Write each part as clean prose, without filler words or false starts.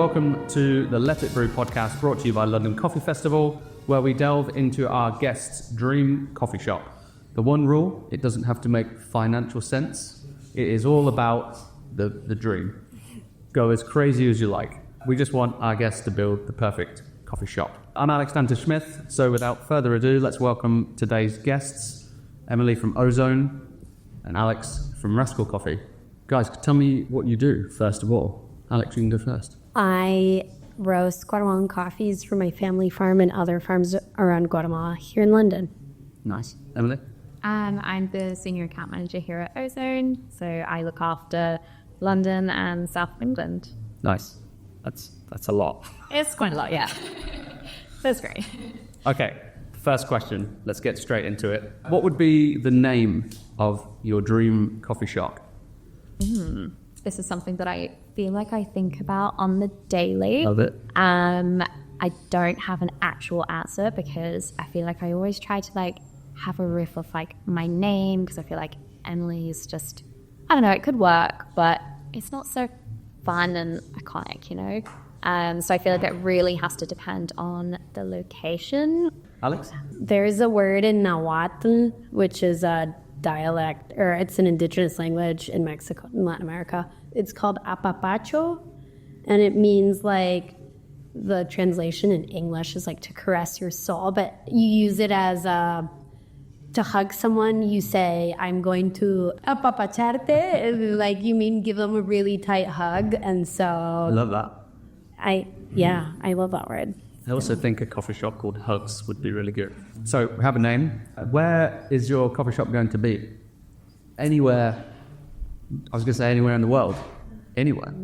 welcome to the Let It Brew podcast, brought to you by London Coffee Festival, where we delve into our guests' dream coffee shop. The one rule, it doesn't have to make financial sense. It is all about the dream. Go as crazy as you like. We just want our guests to build the perfect coffee shop. I'm Alex Dantes-Smith, so without further ado, let's welcome today's guests, Emily from Ozone and Alex from Rascal Coffee. Guys, tell me what you do, first of all. Alex, you can go first. I roast Guatemalan coffees for my family farm and other farms around Guatemala here in London. Nice. Emily? I'm the senior account manager here at Ozone, so I look after London and South of England. Nice. That's a lot. It's quite a lot, yeah. That's great. Okay, first question. Let's get straight into it. What would be the name of your dream coffee shop? This is something that I feel like I think about on the daily. Love it. I don't have an actual answer because I feel like I always try to have a riff of my name, because I feel like Emily is just, I don't know, it could work, but it's not so fun and iconic, you know? So I feel like it really has to depend on the location. Alex? There's a word in Nahuatl, which is a dialect, or it's an indigenous language in Mexico and Latin America. It's called apapacho, and it means the translation in English is to caress your soul, but you use it as to hug someone. You say, I'm going to apapacharte, you mean give them a really tight hug. And so I love that. I love that word. I also think a coffee shop called Hugs would be really good. So we have a name. Where is your coffee shop going to be? Anywhere. I was going to say anywhere in the world. Anywhere.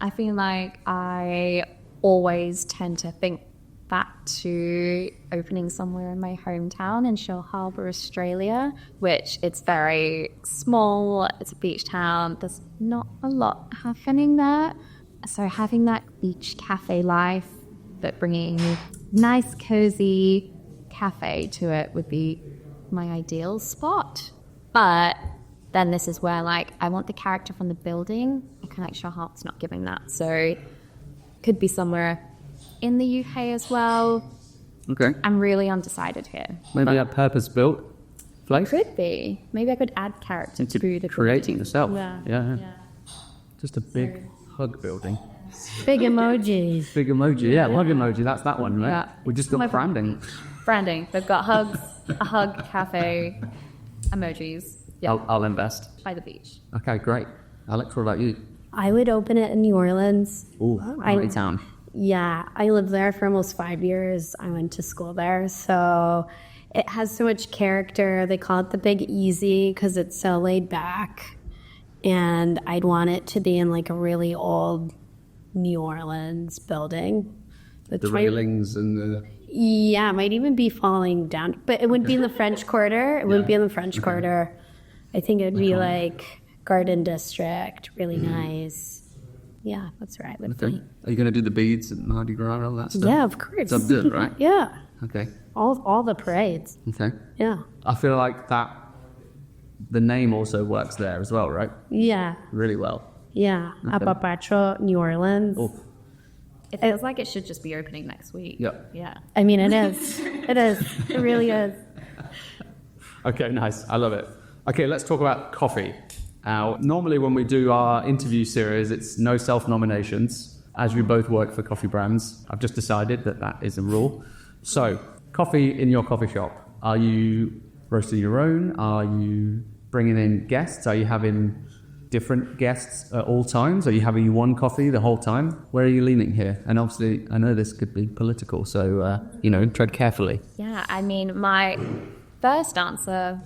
I feel like I always tend to think back to opening somewhere in my hometown in Shell Harbour, Australia, which it's very small. It's a beach town. There's not a lot happening there. So having that beach cafe life, but bringing nice, cozy cafe to it would be my ideal spot. But then this is where I want the character from the building. I kind of Shellhart's not giving that. So could be somewhere in the UK as well. Okay. I'm really undecided here. Maybe a purpose-built place? Could be. Maybe I could add character to the creating yourself. Yeah. Just a big hug building. Big emojis. Big emoji, yeah, hug emoji, that's that one, right? Yeah. We just got branding. Branding. They've got hugs, a hug cafe, emojis. Yeah. I'll invest. By the beach. Okay, great. Alex, what about you? I would open it in New Orleans. Ooh, great town. Yeah, I lived there for almost 5 years. I went to school there, so it has so much character. They call it the Big Easy because it's so laid back. And I'd want it to be in a really old New Orleans building. The railings and the... Yeah, it might even be falling down. But it wouldn't be in the French Quarter. It wouldn't be in the French Quarter. I think it'd be Garden District, really nice. Yeah, that's where I would be. Are you going to do the beads and Mardi Gras and all that stuff? Yeah, of course. It's good, right? Yeah. Okay. All the parades. Okay. Yeah. I feel like the name also works there as well, right? Yeah. Really well. Yeah. Okay. Apapacho, New Orleans. Oh. It feels like it should just be opening next week. Yep. Yeah. I mean, it is. It is. It really is. Okay, nice. I love it. Okay, let's talk about coffee. Normally when we do our interview series, it's no self-nominations. As we both work for coffee brands, I've just decided that is a rule. So, coffee in your coffee shop. Are you roasting your own? Are you bringing in guests? Are you having different guests at all times? Are you having one coffee the whole time? Where are you leaning here? And obviously, I know this could be political, so, tread carefully. Yeah, I mean, my first answer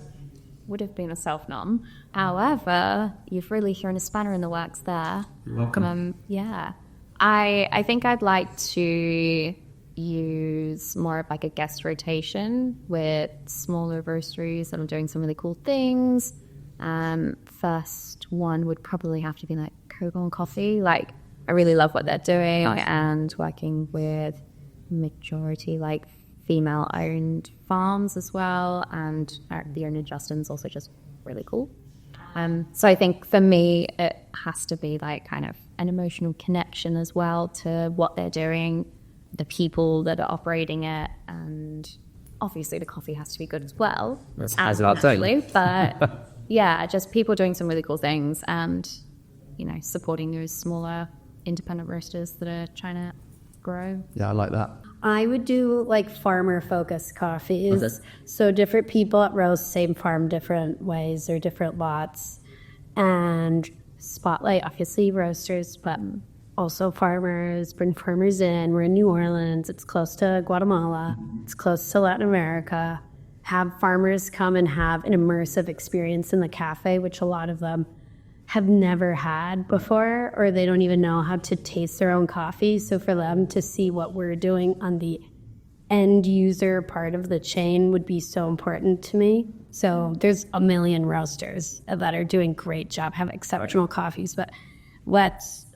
would have been a self-nom. However, you've really thrown a spanner in the works there. You're welcome. Yeah. I think I'd like to use more of a guest rotation with smaller roasteries that are doing some really cool things. First one would probably have to be Ozone Coffee. I really love what they're doing and working with majority female-owned farms as well, and the owner Justin's also just really cool. So I think for me, it has to be like kind of an emotional connection as well to what they're doing, the people that are operating it, and obviously the coffee has to be good as well. As about saying. But yeah, just people doing some really cool things and, supporting those smaller independent roasters that are trying to grow. Yeah, I like that. I would do like farmer-focused coffees. Okay. So different people at roast, same farm, different ways or different lots. And spotlight, obviously, roasters, but also farmers, bring farmers in. We're in New Orleans. It's close to Guatemala. It's close to Latin America. Have farmers come and have an immersive experience in the cafe, which a lot of them have never had before, or they don't even know how to taste their own coffee. So for them to see what we're doing on the end user part of the chain would be so important to me. So there's a million roasters that are doing great job, have exceptional coffees, but let's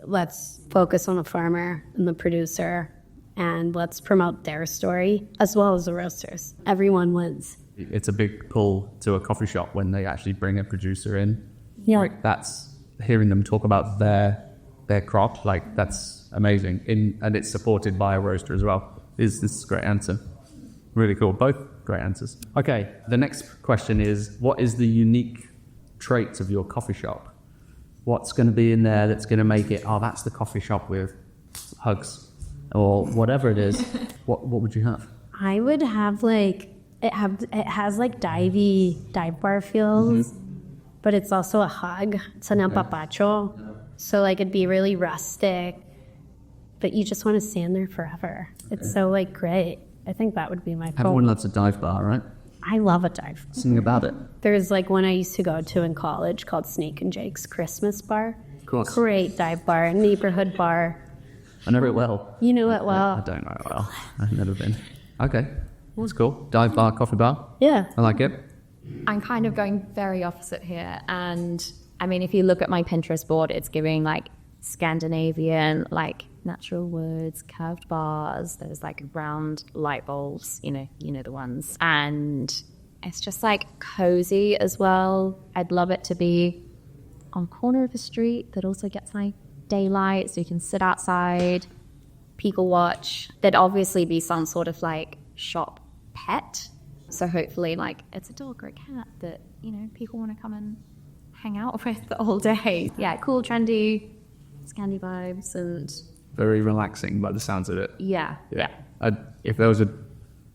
focus on the farmer and the producer, and let's promote their story as well as the roasters. Everyone wins. It's a big pull to a coffee shop when they actually bring a producer in. Yeah. Like, that's hearing them talk about their crop, like, that's amazing. And it's supported by a roaster as well. This is a great answer. Really cool. Both great answers. Okay, the next question is, what is the unique traits of your coffee shop? What's going to be in there that's going to make it, that's the coffee shop with hugs, or whatever it is? What would you have? I would have it has like dive bar feels, but it's also a hug. It's an apapacho. So like it'd be really rustic, but you just want to stand there forever. It's so like great. I think that would be my Everyone loves a dive bar, right? I love a dive bar. Something about it. There's like one I used to go to in college called Snake and Jake's Christmas Bar. Of course. Great dive bar, neighborhood bar. I know it well. You know it well. I don't know it well. I've never been. Okay. Well, that's cool. Dive bar, coffee bar. Yeah. I like it. I'm kind of going very opposite here. And I mean, if you look at my Pinterest board, it's giving like Scandinavian, like natural woods, curved bars. There's like round light bulbs, you know the ones. And it's just like cozy as well. I'd love it to be on the corner of a street that also gets like daylight so you can sit outside, people watch. There'd obviously be some sort of like shop pet. So hopefully like it's a dog or a cat that, people want to come and hang out with all day. Yeah, cool, trendy, Scandi vibes and... Very relaxing by the sounds of it. Yeah. If there was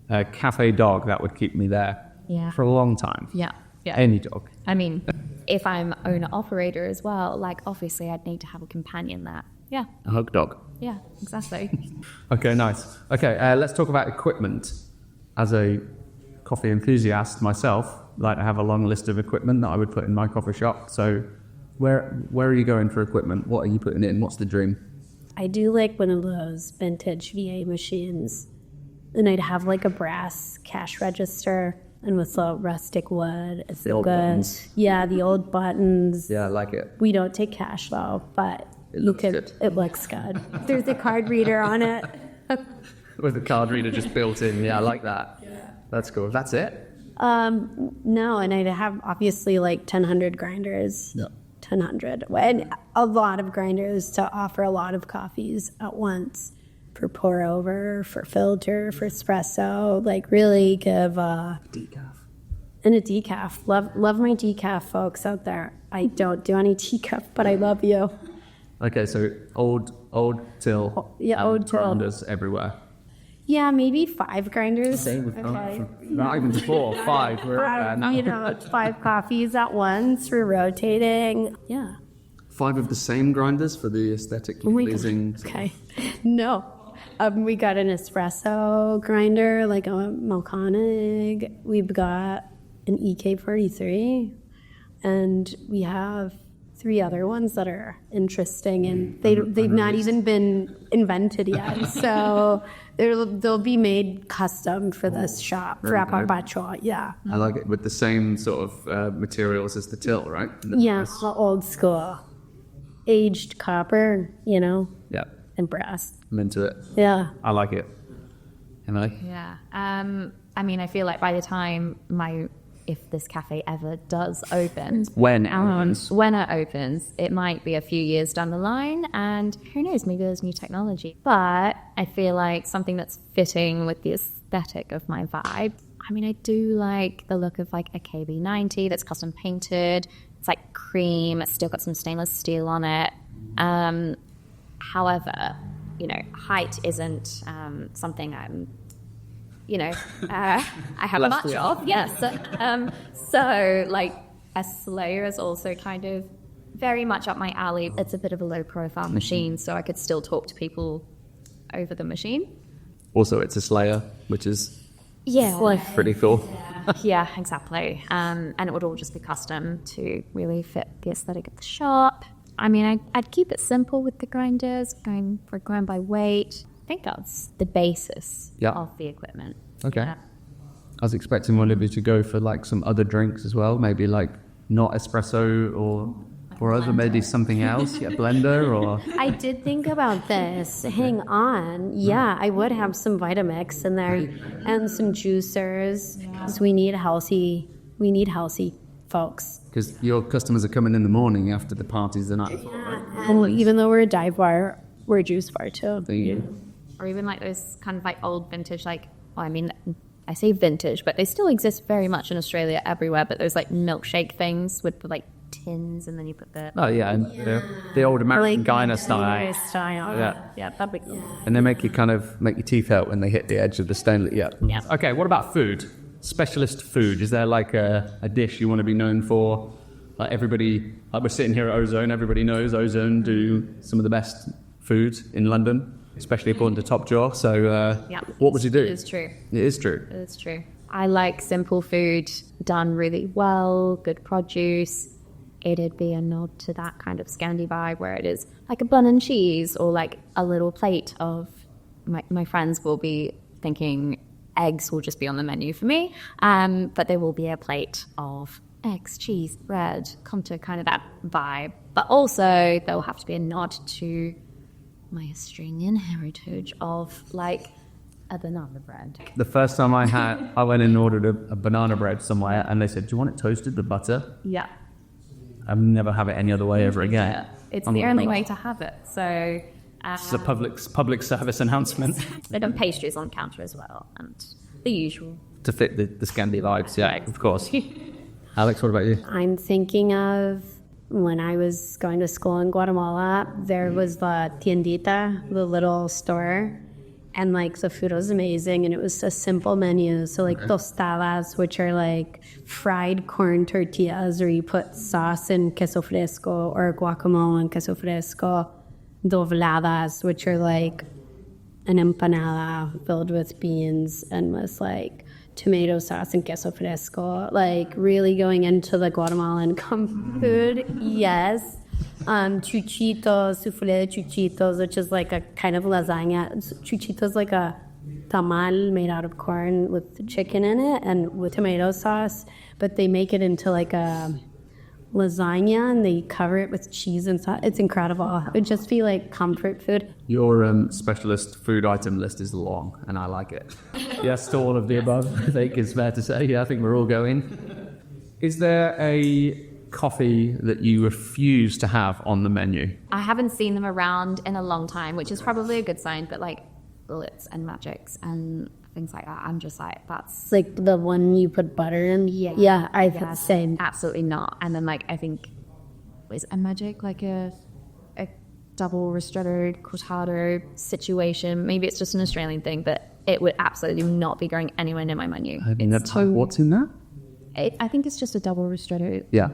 a cafe dog, that would keep me there for a long time. Yeah. Any dog. I mean, if I'm owner-operator as well, like obviously I'd need to have a companion there. Yeah. A hug dog. Yeah, exactly. Okay, nice. Okay, let's talk about equipment. As a coffee enthusiast myself, like I have a long list of equipment that I would put in my coffee shop. So where are you going for equipment? What are you putting in? What's the dream? I do like one of those vintage VA machines, and I'd have like a brass cash register and with the rustic wood. It's The old good. buttons. Yeah, the old buttons. Yeah, I like it. We don't take cash though, but It looks good. It looks good. There's a card reader on it. With the card reader just built in. Yeah, I like that. Yeah. That's cool. That's it? No, and I'd have obviously like 1,000 grinders. Yeah. 1,000. And a lot of grinders to offer a lot of coffees at once. For pour over, for filter, for espresso. Like really give Decaf. and a decaf. Love my decaf folks out there. I don't do any decaf, but I love you. Okay, so old till. Yeah, old till. Grinders everywhere. Yeah, maybe 5 grinders. Same with Okay. not even 4, 5. We're now. 5 coffees at once for rotating. Yeah. 5 of the same grinders for the aesthetically Oh my God. pleasing. Okay. No. We got an espresso grinder, like a Malkonig. We've got an EK43. And we have 3 other ones that are interesting, and they've not even been invented yet. So they'll be made custom for this shop, for Very good. Apapacho. Yeah. I like it with the same sort of materials as the till, right? Yeah, the old school. Aged copper, Yeah, and brass. I'm into it. Yeah. I like it. Emily? Yeah. I mean, I feel like by the time my if this cafe ever does open. When it opens. When it opens, it might be a few years down the line, and who knows, maybe there's new technology. But I feel like something that's fitting with the aesthetic of my vibe. I mean, I do like the look of like a KB90 that's custom painted. It's like cream. It's still got some stainless steel on it. However, height isn't something I'm, I have much of. Yes. So like a Slayer is also kind of very much up my alley. It's a bit of a low profile machine, so I could still talk to people over the machine. Also, it's a Slayer, which is pretty cool. Yeah, exactly. And it would all just be custom to really fit the aesthetic of the shop. I mean, I'd keep it simple with the grinders, going by weight. I think that's the basis of the equipment. Okay. Yeah. I was expecting Olivia to go for like some other drinks as well, maybe like not espresso or other, maybe something else, blender or... I did think about this. Hang on. Yeah, I would have some Vitamix in there and some juicers. Because we need healthy folks. Because your customers are coming in the morning after the parties the night before, right? And even though we're a dive bar, we're a juice bar too. Or even like those kind of like old vintage, I say vintage, but they still exist very much in Australia everywhere, but those like milkshake things with like tins, and then you put the... Oh, yeah, and the old American Guinness style. Yeah, that'd be cool. And they make your teeth hurt when they hit the edge of the stainless. Yeah. Okay, what about food? Specialist food. Is there like a dish you want to be known for? Like everybody, like we're sitting here at Ozone, everybody knows Ozone do some of the best food in London, especially according to Top Jaw. So what would you do? It is true. It is true. It is true. I like simple food done really well, good produce. It'd be a nod to that kind of Scandi vibe where it is like a bun and cheese, or like a little plate of... My friends will be thinking eggs will just be on the menu for me, but there will be a plate of eggs, cheese, bread, come to kind of that vibe. But also there will have to be a nod to my Australian heritage of like a banana bread. The first time I went in and ordered a banana bread somewhere, and they said, "Do you want it toasted with butter?" Yeah. I'll never have it any other way ever again. Yeah. It's the only way to have it. So it's a public service announcement. They've done pastries on counter as well, and the usual. To fit the Scandi vibes, yeah, of course. Alex, what about you? I'm thinking of when I was going to school in Guatemala, there was the tiendita, the little store, and like the food was amazing, and it was a simple menu. So like tostadas, which are like fried corn tortillas, or you put sauce and queso fresco, or guacamole and queso fresco. Dobladas, which are like an empanada filled with beans and with like tomato sauce and queso fresco, like really going into the Guatemalan food. Yes. Chuchitos, souffle de chuchitos, which is like a kind of lasagna. Chuchitos like a tamal made out of corn with chicken in it and with tomato sauce, but they make it into like a lasagna and they cover it with cheese and sauce. It's incredible. It would just be like comfort food. Your specialist food item list is long, and I like it. Yes to all of the above, I think is fair to say. Yeah, I think we're all going. Is there a coffee that you refuse to have on the menu? I haven't seen them around in a long time, which is probably a good sign, but like bullets and magics and things like that, I'm just like, that's... Like the one you put butter in? Yeah, I thought the same. Absolutely not. And then like, I think, is a magic like a double ristretto cortado situation? Maybe it's just an Australian thing, but it would absolutely not be going anywhere near my menu. I think that's what's in that? I think it's just a double ristretto. Yeah.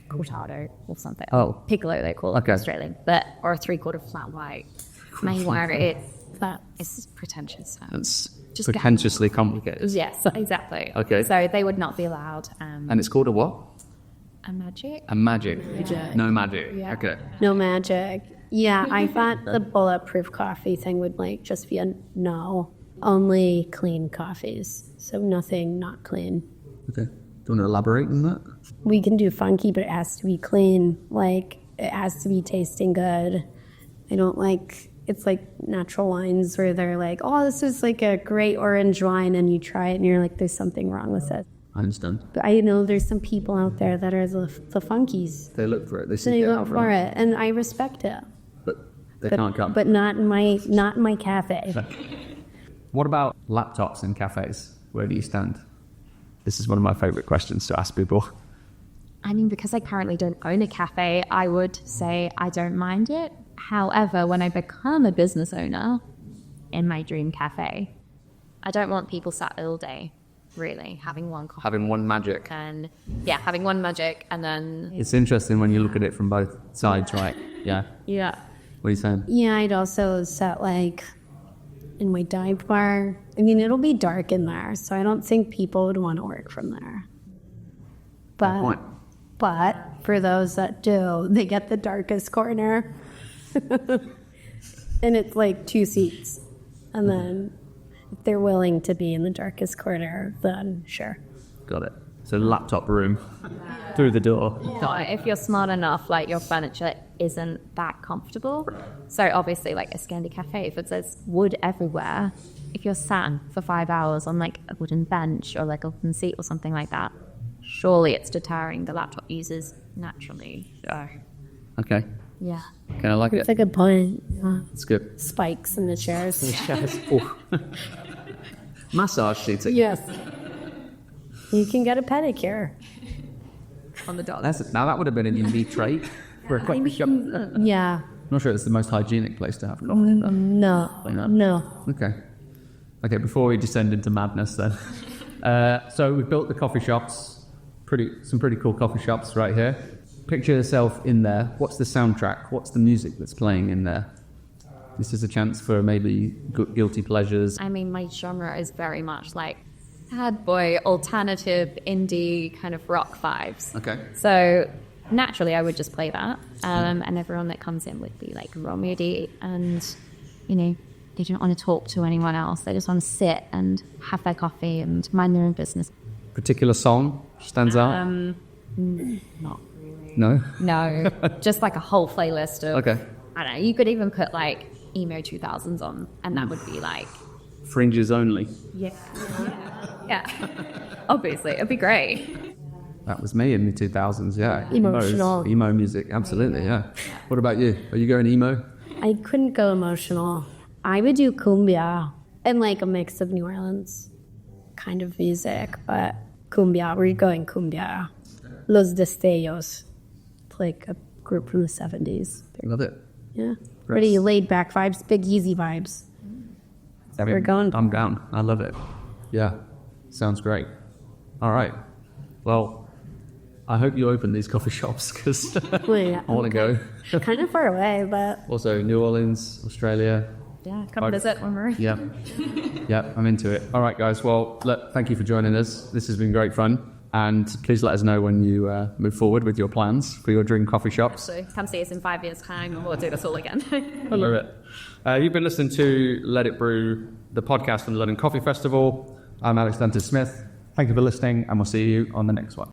Cortado or something. Oh. Piccolo, they call it in Australian. But, or a 3/4 flat white. It's pretentious. It's just pretentiously complicated. Yes, exactly. Okay. So they would not be allowed. And it's called a what? A magic. A magic. No magic. Yeah. Okay. No magic. Yeah, I thought the bulletproof coffee thing would like just be a no. Only clean coffees. So nothing not clean. Okay. Do you want to elaborate on that? We can do funky, but it has to be clean. Like, it has to be tasting good. I don't like, it's like natural wines where they're like, oh, this is like a great orange wine, and you try it and you're like, there's something wrong with it. I understand. But I know there's some people out there that are the funkies. They look for it. They So seek they it look out, for right? it, and I respect it. But they can't come. But not in my cafe. What about laptops in cafes? Where do you stand? This is one of my favourite questions to ask people. I mean, because I currently don't own a cafe, I would say I don't mind it. However, when I become a business owner in my dream cafe, I don't want people sat all day, really, having one coffee. Having one magic. And yeah, having one magic and then... It's interesting when you look at it from both sides, right? Yeah. Yeah. What are you saying? Yeah, I'd also set like in my dive bar. I mean, it'll be dark in there, so I don't think people would want to work from there. Good point. But for those that do, they get the darkest corner. And it's like 2 seats. And then if they're willing to be in the darkest corner, then sure. Got it. So laptop room through the door. If you're smart enough, like your furniture isn't that comfortable. So obviously like a Scandi cafe, if it says wood everywhere, if you're sat for 5 hours on like a wooden bench or like a wooden seat or something like that, surely it's deterring the laptop users naturally. So, Okay. yeah. Okay, I like It's it. a good point. It's good. Spikes in the chairs. Oh. Massage seating. Yes. You can get a pedicure. On the dog. Now that would have been an indie trait for a coffee shop. Yeah. I'm not sure it's the most hygienic place to have coffee. No. not? No. Okay. Okay, before we descend into madness then. So we've built the coffee shops, some pretty cool coffee shops right here. Picture yourself in there. What's the soundtrack? What's the music that's playing in there? This is a chance for maybe guilty pleasures. I mean, my genre is very much like sad boy, alternative, indie kind of rock vibes. Okay. So naturally, I would just play that, and everyone that comes in would be like raw moody, and you know, they don't want to talk to anyone else. They just want to sit and have their coffee and mind their own business. Particular song stands out? Not really. No? No, just like a whole playlist of. Okay. I don't know. You could even put like emo 2000s on, and that would be like. Fringes only. Yeah. Yeah. Obviously, it'd be great. That was me in the 2000s, yeah. Emotional. Emo music, absolutely, yeah. What about you? Are you going emo? I couldn't go emotional. I would do cumbia and like a mix of New Orleans kind of music, but cumbia, we're going cumbia. Los Destellos, like a group from the 70s. Love it. Yeah. Pretty laid back vibes, big easy vibes. We're going. I'm down. I love it. Yeah. Sounds great. All right. Well, I hope you open these coffee shops because Wait, I want to go. kind of far away, but Also, New Orleans, Australia. Yeah, come visit when we're. Yeah. Yeah, I'm into it. All right, guys. Well, thank you for joining us. This has been great fun. And please let us know when you move forward with your plans for your dream coffee shops. So come see us in 5 years' time and we'll do this all again. I love it. You've been listening to Let It Brew, the podcast from the London Coffee Festival. I'm Alex Dantes-Smith. Thank you for listening, and we'll see you on the next one.